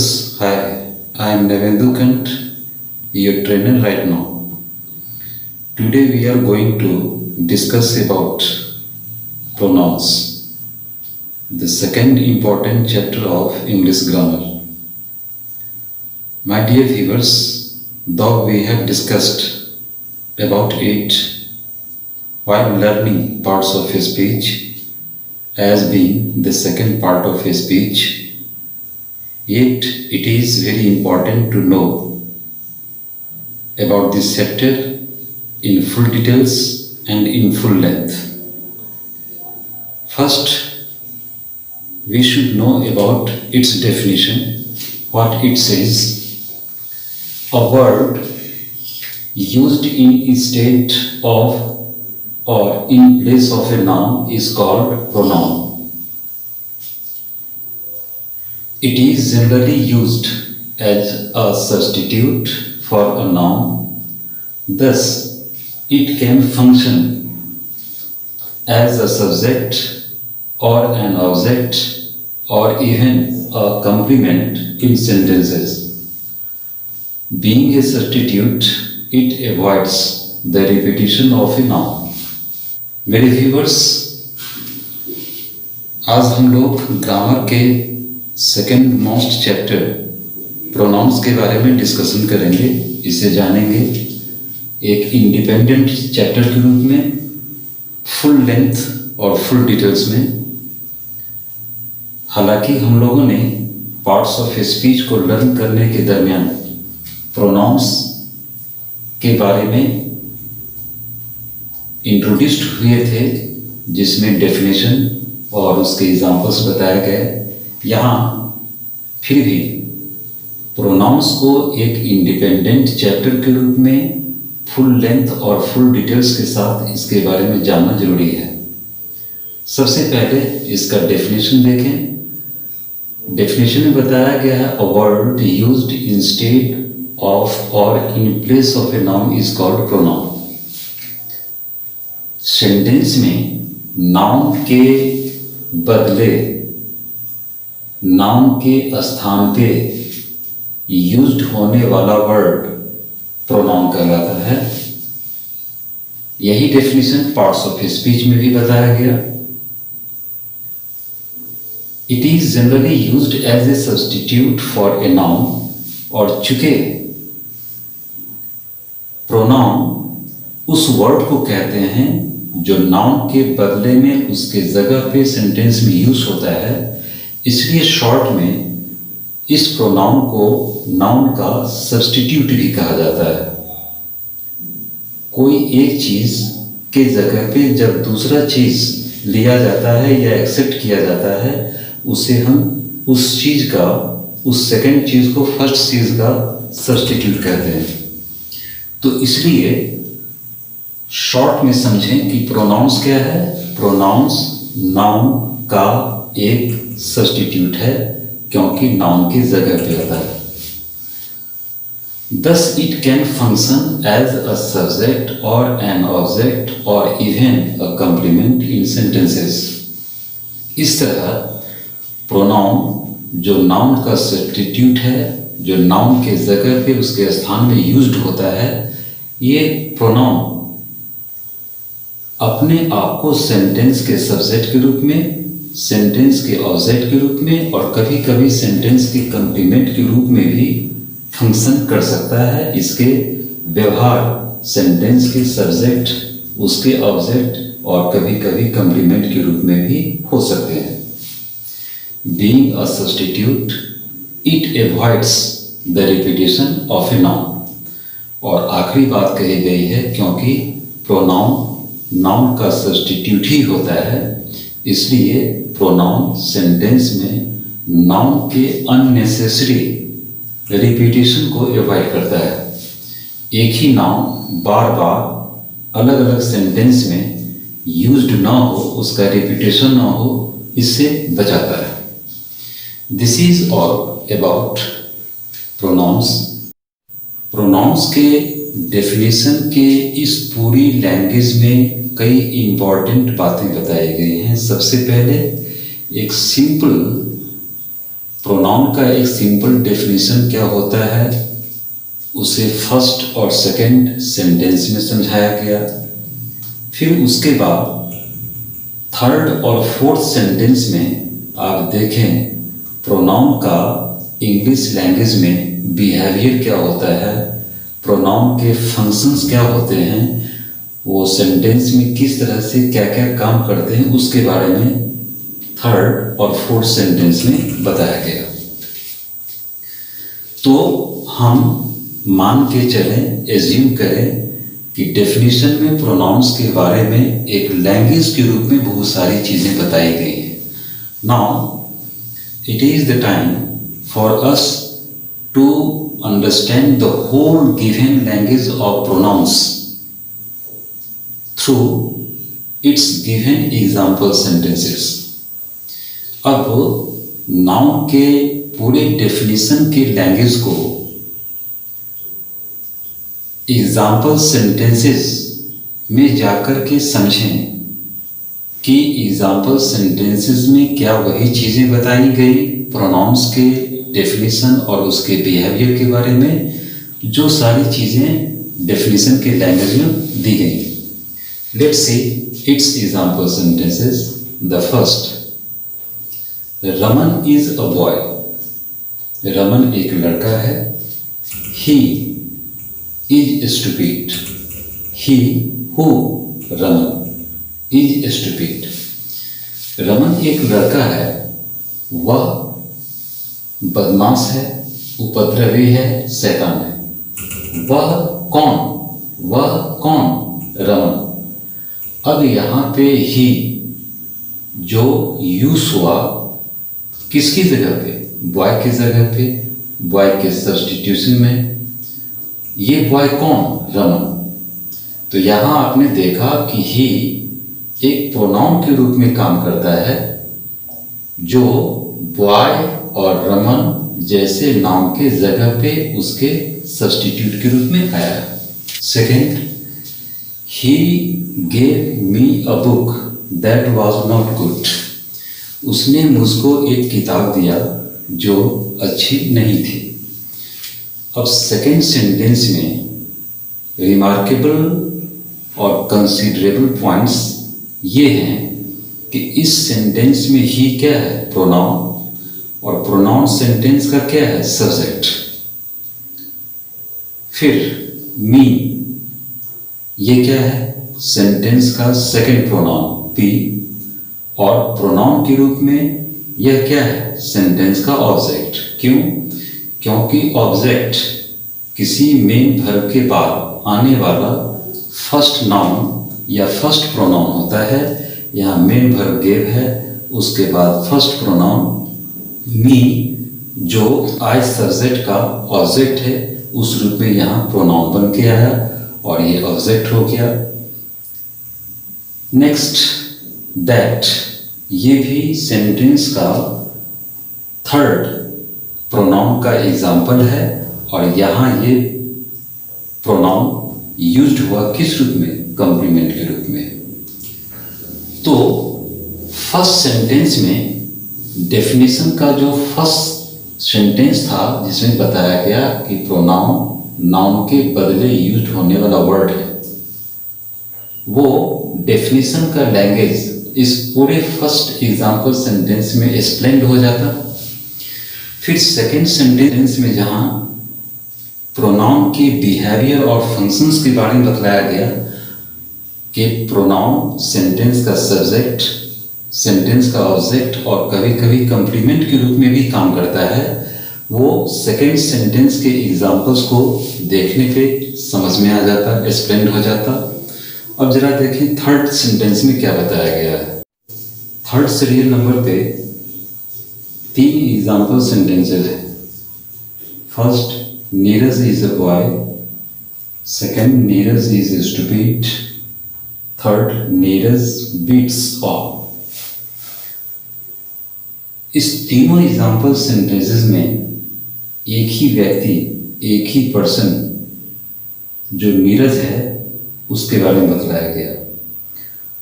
viewers, hi, I am Nevendu Kant, your trainer right now. Today we are going to discuss about pronouns, the second important chapter of English grammar. My dear viewers, though we have discussed about it while learning parts of a speech as being the second part of a speech, yet it is very important to know about this chapter in full details and in full length. First, we should know about its definition, what it says. A word used instead of or in place of a noun is called pronoun. It is generally used as a substitute for a noun. Thus, it can function as a subject or an object or even a complement in sentences. Being a substitute, it avoids the repetition of a noun. मेरे viewers, आज हम लोग grammar के second most chapter pronounce के बारे में discussion करेंगे, इसे जानेंगे एक इंडिपेंडेंट चैप्टर के रूप में, फुल लेंथ और फुल डिटेल्स में। हालांकि हम लोगों ने पार्ट्स ऑफ स्पीच को लर्न करने के दरमियान प्रोनाउंस के बारे में इंट्रोड्यूस्ड हुए थे, जिसमें डेफिनेशन और उसके एग्जांपल्स बताए गए। यहाँ फिर भी प्रोनाउंस को एक इंडिपेंडेंट चैप्टर के रूप में फुल लेंथ और फुल डिटेल्स के साथ इसके बारे में जानना जरूरी है। सबसे पहले इसका डेफिनेशन देखें। डेफिनेशन में बताया गया है, a word used instead of और in place of a noun is called pronoun. Sentence में नाउन के बदले, नाउन के स्थान पे यूज्ड होने वाला वर्ड प्रोनाउन कहलाता है। यही डेफिनेशन पार्ट्स ऑफ स्पीच में भी बताया गया। It is generally used as a substitute for a noun, और चूंकि प्रोनाउन उस वर्ड को कहते हैं जो नाउन के बदले में उसके जगह पे सेंटेंस में यूज होता है, इसलिए शॉर्ट में इस प्रोनाउन को नाउन का सब्स्टिट्यूट भी कहा जाता है। कोई एक चीज के जगह पे जब दूसरा चीज लिया जाता है या एक्सेप्ट किया जाता है, उसे हम उस चीज का, उस सेकंड चीज को फर्स्ट चीज का सब्स्टिट्यूट कहते हैं। तो इसलिए शॉर्ट में समझें कि प्रोनाउंस क्या है। प्रोनाउंस नाउन का एक सब्स्टिट्यूट है, क्योंकि नाउन की जगह पे आता है। Thus it can function as a subject or an object or even a complement in sentences. इस तरह प्रोनाउन जो नाउन का सब्स्टिट्यूट है, जो नाउन के जगह पे उसके स्थान में यूज्ड होता है, ये प्रोनाउन अपने आप को सेंटेंस के सब्जेक्ट के रूप में, सेंटेंस के ऑब्जेक्ट के रूप में और कभी कभी सेंटेंस के कंप्लीमेंट के रूप में भी फंक्शन कर सकता है। इसके व्यवहार सेंटेंस के सब्जेक्ट, उसके ऑब्जेक्ट और कभी कभी कंप्लीमेंट के रूप में भी हो सकते हैं। Being a substitute, it avoids the repetition of a noun. और आखिरी बात कही गई है, क्योंकि प्रोनाउन नाउन का सब्स्टिट्यूट ही होता है, इसलिए प्रोनाउन सेंटेंस में नाउन के अननेसेसरी रिपीटेशन को अवॉइड करता है। एक ही नाउन बार बार अलग अलग सेंटेंस में यूज्ड ना हो, उसका रिपीटेशन ना हो, इससे बचाता है। This is all about pronouns. Pronouns के डेफिनेशन के इस पूरी लैंग्वेज में कई इंपॉर्टेंट बातें बताई गई हैं। सबसे पहले एक सिंपल प्रोनाउन का एक सिंपल डेफिनेशन क्या होता है उसे फर्स्ट और सेकंड सेंटेंस में समझाया गया। फिर उसके बाद थर्ड और फोर्थ सेंटेंस में आप देखें प्रोनाउन का इंग्लिश लैंग्वेज में बिहेवियर क्या होता है, प्रोनाउन के फंक्शंस क्या होते हैं, वो सेंटेंस में किस तरह से क्या क्या काम करते हैं, उसके बारे में थर्ड और फोर्थ सेंटेंस में बताया गया। तो हम मान के चलें, एज्यूम करें कि डेफिनेशन में प्रोनाउंस के बारे में एक लैंग्वेज के रूप में बहुत सारी चीज़ें बताई गई हैं। Now it is the time for us to understand the whole given language of pronouns through its given example sentences. अब नाउन के पूरे डेफिनेशन के लैंग्वेज को एग्जाम्पल सेंटेंसेस में जाकर के समझें कि एग्जाम्पल सेंटेंसेस में क्या वही चीज़ें बताई गई प्रोनाउंस के डेफिनेशन और उसके बिहेवियर के बारे में जो सारी चीज़ें डेफिनेशन के लैंग्वेज में दी गई। Let's see it's example sentences. The first, Raman is a boy. Raman एक लड़का है। He is stupid. He who Raman is stupid. Raman एक लड़का है, वह बदमाश है, उपद्रवी है, शैतान है। वह कौन? वह कौन? रमन। अब यहाँ पे ही जो यूज हुआ किसकी जगह पे? बॉय की जगह पे, बॉय के सब्स्टिट्यूशन में। ये बॉय कौन? रमन। तो यहाँ आपने देखा कि ही एक प्रोनाउन के रूप में काम करता है जो बॉय और रमन जैसे नाउन के जगह पे उसके सब्स्टिट्यूट के रूप में आया। Second, he gave me a book that was not good. उसने मुझको एक किताब दिया जो अच्छी नहीं थी। अब सेकेंड सेंटेंस में रिमार्केबल और कंसीडरेबल पॉइंट्स ये हैं कि इस सेंटेंस में ही क्या है? प्रोनाउन। और प्रोनाउन सेंटेंस का क्या है? सब्जेक्ट। फिर मी, ये क्या है? सेंटेंस का सेकंड प्रोनाउन पी। और प्रोनाउन के रूप में यह क्या है? सेंटेंस का ऑब्जेक्ट। क्यों? क्योंकि ऑब्जेक्ट किसी मेन वर्ब के बाद आने वाला फर्स्ट नाउन या फर्स्ट प्रोनाउन होता है। यहाँ मेन वर्ब गेव है, उसके बाद फर्स्ट प्रोनाउन मी जो आई सब्जेक्ट का ऑब्जेक्ट है उस रूप में यहाँ प्रोनाउन बन के आया और ये ऑब्जेक्ट हो गया। नेक्स्ट, दैट, ये भी सेंटेंस का थर्ड प्रोनाउन का एग्जाम्पल है और यहाँ ये प्रोनाउन यूज्ड हुआ किस रूप में? कॉम्प्लीमेंट के रूप में। तो फर्स्ट सेंटेंस में डेफिनेशन का जो फर्स्ट सेंटेंस था जिसमें बताया गया कि प्रोनाउन नाउन के बदले यूज्ड होने वाला वर्ड है, वो डेफिनेशन का लैंग्वेज इस पूरे फर्स्ट एग्जाम्पल सेंटेंस में एक्सप्लेन्ड हो जाता। फिर सेकेंड सेंटेंस में जहाँ प्रोनाउन के बिहेवियर और फंक्शंस के बारे में बतलाया गया कि प्रोनाउन सेंटेंस का सब्जेक्ट, सेंटेंस का ऑब्जेक्ट और कभी कभी कॉम्प्लीमेंट के रूप में भी काम करता है, वो सेकेंड सेंटेंस के एग्जाम्पल्स को देखने पे समझ में आ जाता, एक्सप्लेन हो जाता। अब जरा देखें थर्ड सेंटेंस में क्या बताया गया है। थर्ड सीरियल नंबर पे 3 एग्जाम्पल सेंटेंसेस है। First, Neeraj is a boy. Second, Neeraj is stupid. Third, Neeraj beats all. इस तीनों एग्जाम्पल सेंटेंसेस में एक ही व्यक्ति, एक ही पर्सन जो नीरज है उसके बारे में बतलाया गया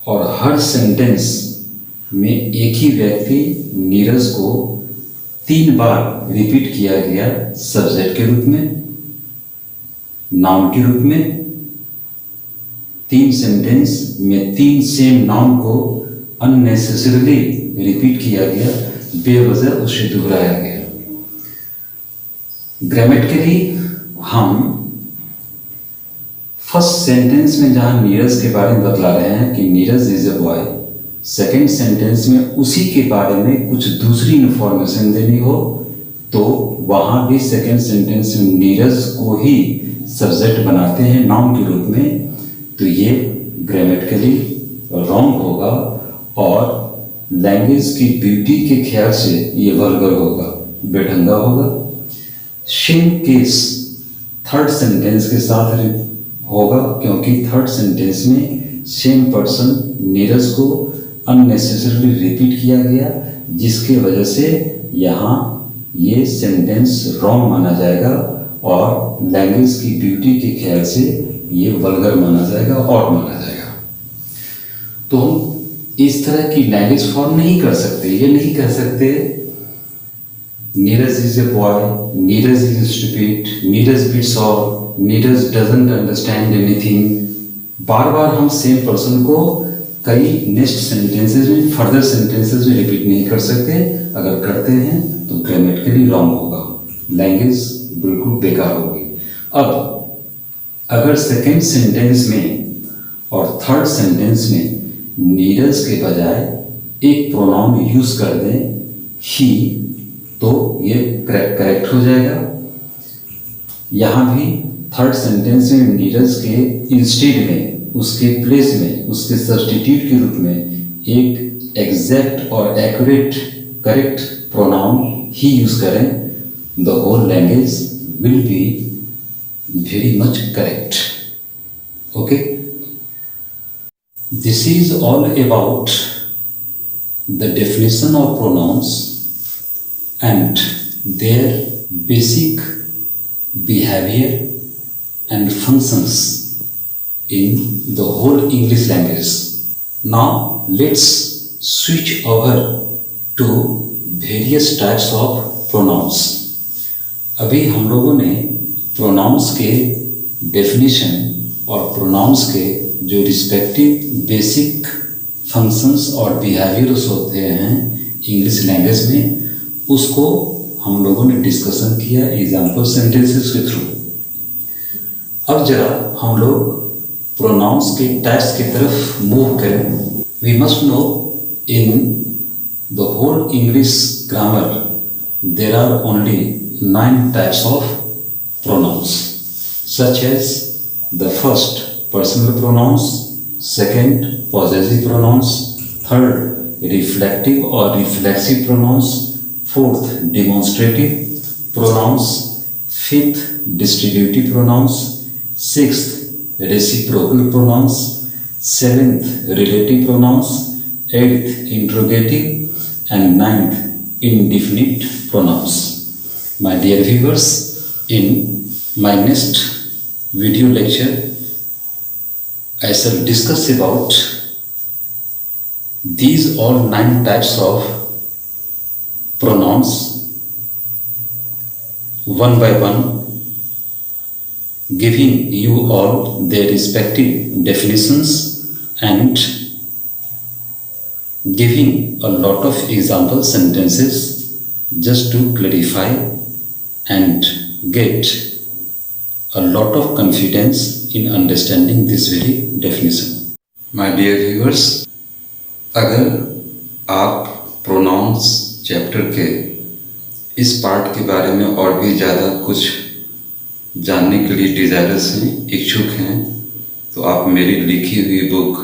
और हर सेंटेंस में एक ही व्यक्ति नीरज को 3 बार रिपीट किया गया सब्जेक्ट के रूप में, नाउन के रूप में। 3 सेंटेंस में 3 सेम नाउन को अननेसेसरीली रिपीट किया गया, बेवजह उसे दोहराया गया। ग्रामेटिकली हम फर्स्ट सेंटेंस में जहां नीरज के बारे में बतला रहे हैं कि Neeraj is a boy, second sentence में उसी के बारे में कुछ दूसरी इंफॉर्मेशन देनी हो तो वहां भी सेकेंड सेंटेंस में नीरज को ही सब्जेक्ट बनाते हैं नाउन के रूप में, तो ये ग्रामेटिकली रॉन्ग होगा और लैंग्वेज की ब्यूटी के ख्याल से ये वल्गर होगा, बेढंगा होगा। सेम केस थर्ड सेंटेंस के साथ होगा, क्योंकि थर्ड सेंटेंस में सेम पर्सन नीरज को अननेसेसरली रिपीट किया गया, जिसके वजह से यहाँ ये सेंटेंस रॉन्ग माना जाएगा और लैंग्वेज की ब्यूटी के ख्याल से ये वल्गर माना जाएगा और माना जाएगा। तो हम इस तरह की लैंग्वेज फॉर्म नहीं कर सकते। ये नहीं कह सकते Neeraj is a boy, Neeraj is stupid, Neeraj bits all, Neeraj doesn't understand anything. बार बार हम सेम पर्सन को कई नेक्स्ट सेंटेंसेस में, फर्दर सेंटेंसेस में रिपीट नहीं कर सकते। अगर करते हैं तो ग्रामेटिकली रॉन्ग होगा, लैंग्वेज बिल्कुल बेकार होगी। अब अगर सेकेंड सेंटेंस में और थर्ड सेंटेंस में नीरज के बजाय एक प्रोनाउन यूज कर दें ही, तो ये करेक्ट हो जाएगा। यहाँ भी थर्ड सेंटेंस में नीरज के इंस्टेड में, उसके प्लेस में, उसके सब्स्टिट्यूट के रूप में एक एग्जैक्ट और एक्यूरेट करेक्ट प्रोनाउन ही यूज करें, the whole language will be very much correct. Okay, this is all about the definition of pronouns and their basic behavior and functions in the whole English language. Now let's switch over to various types of pronouns. अभी हम लोगों ने pronouns के definition और pronouns के जो respective basic functions और behaviors होते हैं English language में, उसको हम लोगों ने डिस्कशन किया एग्जाम्पल सेंटेंसेस के थ्रू। अब जरा हम लोग प्रोनाउंस के टाइप्स की तरफ मूव करें। We must know in the whole English grammar there are only 9 types of pronouns, such as the first personal pronouns, second possessive pronouns, third reflective और reflexive pronouns, fourth demonstrative pronouns, fifth distributive pronouns, sixth reciprocal pronouns, seventh relative pronouns, eighth interrogative, and ninth indefinite pronouns. My dear viewers, in my next video lecture I shall discuss about these all 9 types of pronouns one by one, giving you all their respective definitions and giving a lot of example sentences just to clarify and get a lot of confidence in understanding this very definition. My dear viewers, अगर आप pronouns chapter के इस part के बारे में और भी ज़्यादा कुछ जानने के लिए डिज़ायरस हैं, इच्छुक हैं, तो आप मेरी लिखी हुई book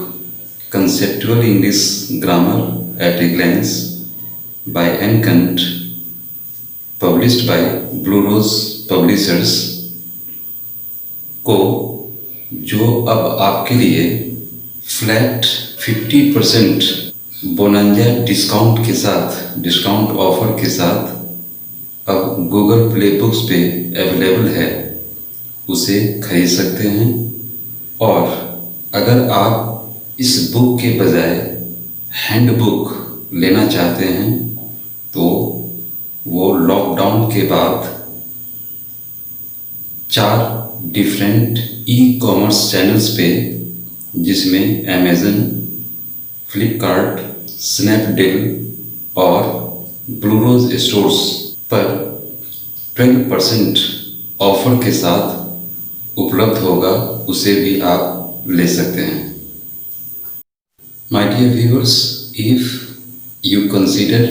conceptual English grammar at a glance by N Kant, published by Blue Rose publishers को, जो अब आपके लिए फ्लैट 50% बोनांजा डिस्काउंट के साथ, डिस्काउंट ऑफर के साथ अब गूगल प्ले बुक्स पे अवेलेबल है, उसे खरीद सकते हैं। और अगर आप इस बुक के बजाय हैंड बुक लेना चाहते हैं तो वो लॉकडाउन के बाद 4 डिफरेंट ई कॉमर्स चैनल्स पे, जिसमें अमेज़न, फ्लिपकार्ट, स्नैपडील और ब्लू रोज स्टोर्स पर 12% ऑफर के साथ उपलब्ध होगा, उसे भी आप ले सकते हैं। My dear viewers, if you consider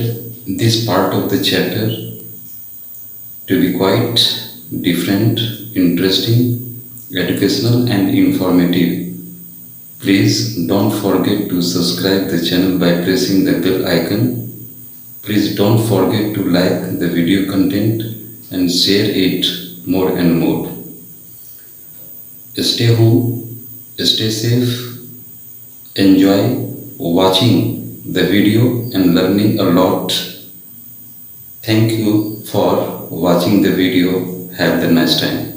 this part of the chapter to be quite different, interesting, educational and informative, please don't forget to subscribe the channel by pressing the bell icon. Please don't forget to like the video content and share it more and more. Stay home, stay safe, enjoy watching the video and learning a lot. Thank you for watching the video. Have a nice time.